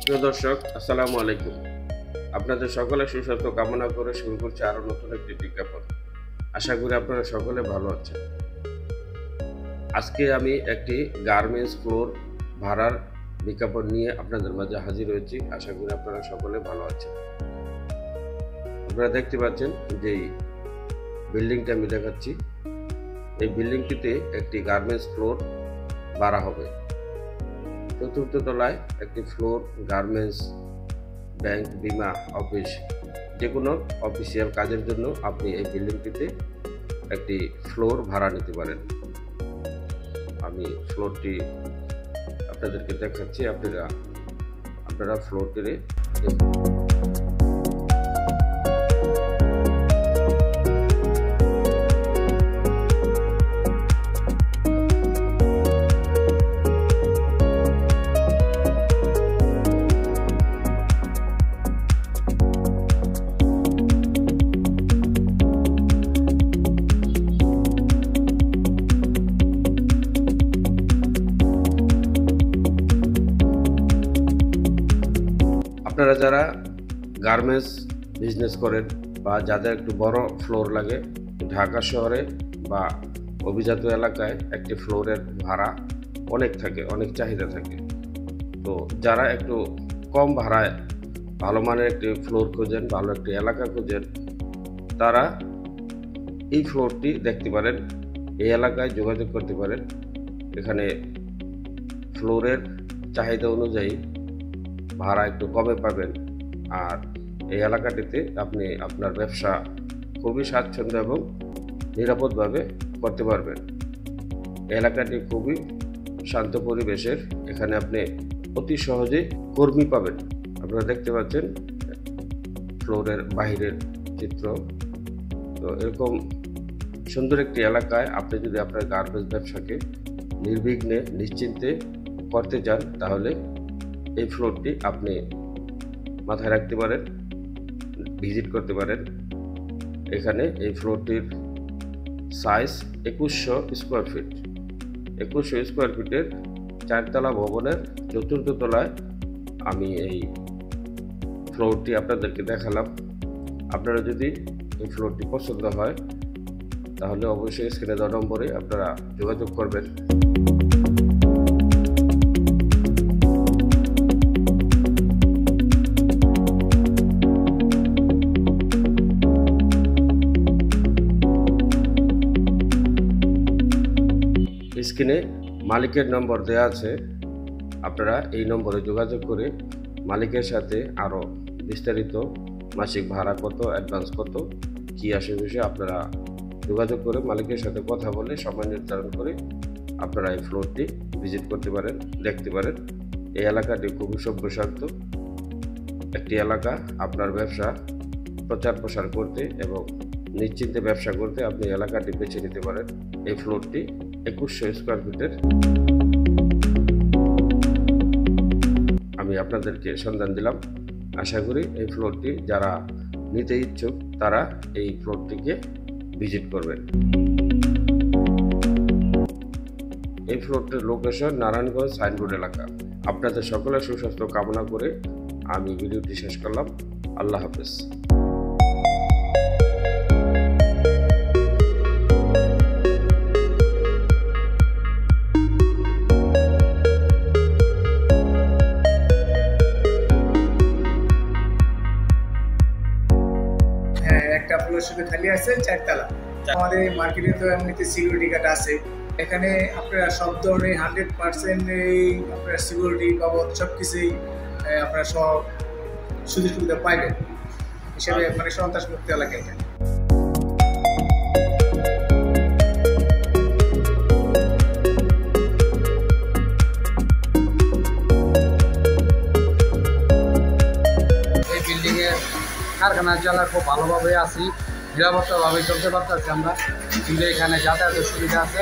প্রিয় দর্শক, আসসালামু আলাইকুম। আপনাদের সকলের সুস্বাস্থ্য কামনা করে শুরু করছি আরও নতুন একটি বিজ্ঞাপন। আশা করি আপনারা সকলে ভালো আছেন। আজকে আমি একটি গার্মেন্টস ফ্লোর ভাড়ার বিজ্ঞাপন নিয়ে আপনাদের মাঝে হাজির হয়েছি। আশা করি আপনারা সকলে ভালো আছেন। আপনারা দেখতে পাচ্ছেন যে বিল্ডিংটা আমি দেখাচ্ছি, এই বিল্ডিংটিতে একটি গার্মেন্টস ফ্লোর ভাড়া হবে। চতুর্থ তলায় একটি ফ্লোর গার্মেন্টস, ব্যাংক, বিমা অফিস, যে কোনো অফিসিয়াল কাজের জন্য আপনি এই বিল্ডিংটিতে একটি ফ্লোর ভাড়া নিতে পারেন। আমি ফ্লোরটি আপনাদেরকে দেখাচ্ছি, আপনারা ফ্লোরটি দেখুন। আপনারা যারা গার্মেন্টস বিজনেস করেন বা যাদের একটু বড় ফ্লোর লাগে, ঢাকা শহরে বা অভিজাত এলাকায় একটি ফ্লোরের ভাড়া অনেক থাকে, অনেক চাহিদা থাকে। তো যারা একটু কম ভাড়ায় ভালো মানের একটি ফ্লোর খোঁজেন, ভালো একটি এলাকা খোঁজেন, তারা এই ফ্লোরটি দেখতে পারেন, এই এলাকায় যোগাযোগ করতে পারেন। এখানে ফ্লোরের চাহিদা অনুযায়ী ভাড়া একটু কমে পাবেন, আর এই এলাকাটিতে আপনি আপনার ব্যবসা খুবই স্বাচ্ছন্দ্য এবং নিরাপদভাবে করতে পারবেন। এলাকাটি খুবই শান্ত পরিবেশের, এখানে আপনি অতি সহজে কর্মী পাবেন। আপনারা দেখতে পাচ্ছেন ফ্লোরের বাহিরের চিত্র। তো এরকম সুন্দর একটি এলাকায় আপনি যদি আপনার গার্মেন্টস ব্যবসাকে নির্বিঘ্নে নিশ্চিন্তে করতে চান, তাহলে এই ফ্লোরটি আপনি মাথায় রাখতে পারেন, ভিজিট করতে পারেন। এখানে এই ফ্লোরটির সাইজ 2100 স্কোয়ার ফিট। 2100 স্কোয়ার ফিটের 4তলা ভবনের চতুর্থ তলায় আমি এই ফ্লোরটি আপনাদেরকে দেখালাম। আপনারা যদি এই ফ্লোরটি পছন্দ হয়, তাহলে অবশ্যই স্ক্রিনে দেওয়া নম্বরে আপনারা যোগাযোগ করবেন। স্ক্রিনে মালিকের নম্বর দেওয়া আছে, আপনারা এই নম্বরে যোগাযোগ করে মালিকের সাথে আরও বিস্তারিত মাসিক ভাড়া কত, অ্যাডভান্স কত, কী আসে বিষয়ে আপনারা যোগাযোগ করে মালিকের সাথে কথা বলে সময় নির্ধারণ করে আপনারা এই ফ্লোরটি ভিজিট করতে পারেন, দেখতে পারেন। এই এলাকাটি খুবই সভ্যশান্ত একটি এলাকা। আপনার ব্যবসা প্রচার প্রসার করতে এবং নিশ্চিন্তে ব্যবসা করতে আপনি এলাকাটি বেছে নিতে পারেন। এই ফ্লোরটি 2100 স্কোয়ার ফিটের আমি আপনাদেরকে সন্ধান দিলাম। আশা করি এই ফ্লোরটি যারা নিতে ইচ্ছুক, তারা এই ফ্লোরটিকে ভিজিট করবেন। এই ফ্লোরটির লোকেশন নারায়ণগঞ্জ সাইনবোর্ড এলাকা। আপনাদের সকলের সুস্বাস্থ্য কামনা করে আমি ভিডিওটি শেষ করলাম। আল্লাহ হাফেজ। একটা ফ্লোর শুধু খালি আছে 4তলা। আমাদের মার্কেটে তো এমনিতে সিকিউরিটি গার্ড আছে। এখানে আপনারা সব ধরনের 100% আপনারা সিকিউরিটি বাবদ সব কিছুই আপনারা সব সুযোগ সুবিধা পাইবেন হিসেবে, মানে সন্ত্রাস মুক্ত এলাকা এটা। এই বিল্ডিংয়ের কারখানা চালা খুব ভালোভাবে আছি, নিরাপত্তাভাবে চলতে পারতেছি আমরা, কিন্তু এখানে যাতায়াতের সুবিধা আছে।